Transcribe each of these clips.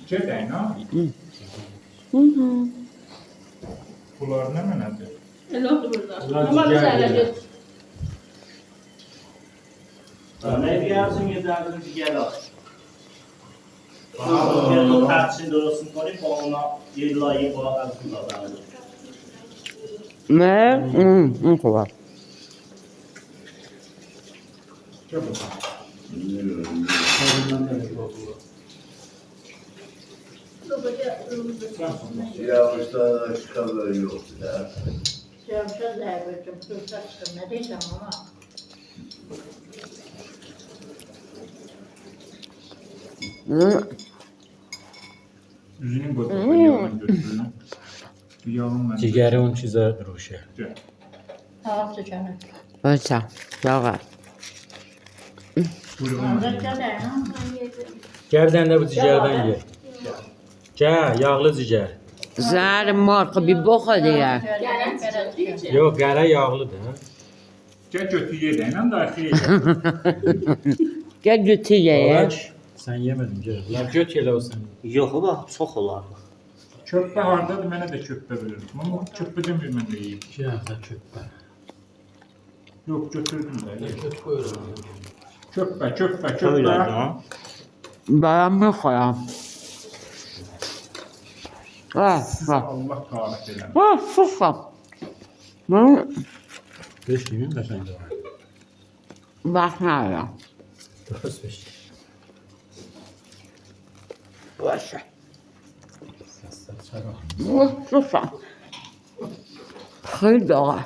چه دینا؟ پولار نمینده Ne diyorsun ya derdin gel al. Gel o taksi durursun konup ona yıllayı bırakırsın da. نه خوبه چه بود؟ Yağışta çıkanlar yok da. Üzünün götürdü, yağın götürdü. Yağın ben. Cigəri onun çizə ruşə. باشه لاغر Gərdən də bu cigərdən ye. Gəl, yağlı cigər. زهر مرغ بی بخور دیگه Yox, qərə yağlıdır. Hə? Gel götü ye deyinə da xeyir. گه گوتی یه Olaç, sən yemədin, gəl. Bunlar göt elə olsun. Yok baba çok olar. Köpbə hardadır, mənə də köpbə verir. Amma köpbə demir mən də yeyim. İki dənə köpbə. Yox, götürdüm də. Köt qoyuram. Köpbə, köpbə, Öyle köpbə. ha. برام میخورم Allah qarət eləmir. سوسم من 5 gün qəşəng var. وقت ندارم Dərs 5. باشه Səslər çıxar. سوسم خیلی داغه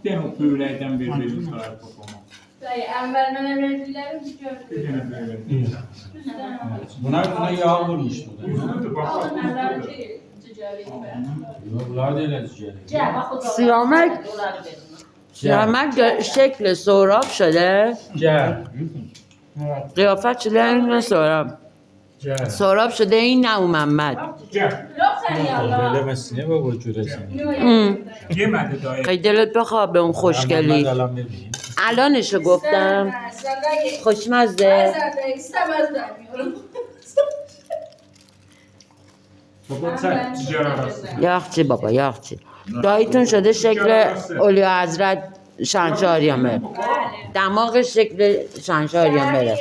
Den o böyləkdən verir sahib babama. Dayı, əvvəl mənə verdikləri Bir gördüm. dənə böylək. Buna yağ vurmuşdu. Uzundur, bax, Alın uzundur. əvvəlki ticareti mən. Yox, bunlar da elə cigəri. Gəl, bax o da. Siyamək siyamək شکل سهراب شده Gəl. قیافت شده این سهراب Gəl. سهراب شده این نه محمد Gəl, Yox sən yallah. Eləməsin, nə qoy görəsən. yemədi dayı. خیلی دلت بخواه به اون خوشگلی Qalan verməyin. الانشو گفتم خوشمزده Bəzən istəməz demiyorum. Baba çək, cigər arası. یاخچی بابا یاخچی داییتون شده شکل اولیا حضرت شنشاریامه دماغ شکل شنشاریامه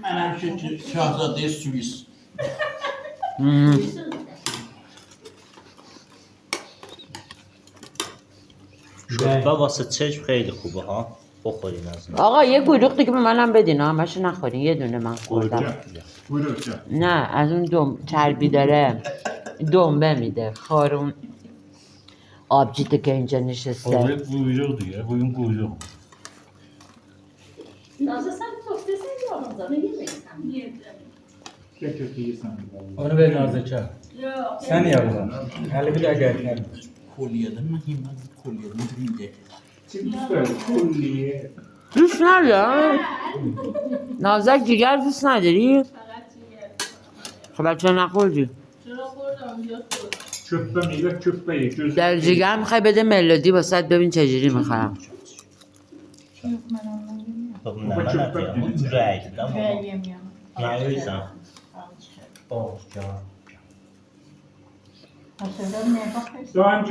Ben hemşire Şahzade Suis. Babası çeşm خیلی خوبه ها. بخورین از این. آقا یه گلوخ دیگه به منم بدین همشو نخورین یه دونه من خوردم Gəl, buyur gəl. نه از اون چربی داره دنبه میده خارون آبجیته که اینجا نشسته Qoyun quyruqdur ya, qoyun quyruq. Nazlı sən çox desəydin ondan yeməksən. Yedim. Gəl kötü yesən. Onu ver Nazikə. Yox. Sən yavrum. Hələ bir dəqiqə gəl. Kolye'den mi yiyeyim ben? Kolye'den biriydi. Çipslər, kulliyə. دوست ندارم نازک دیگر دوست نداری؟ Fəqət yeyər. خب بچه نخوردی Çörə xordam, yoxdur. Köpbə meyvə, köpbə ye. Gözü. در جگر میخوای بده ملودی واسه ببین چجوری میخورم Bakın ne ben yapıyorum? Bu rəydi de ama. Yemiyorum. Ne yiyirsən? Bax, gəl. Aslında nə baxırsan? Daim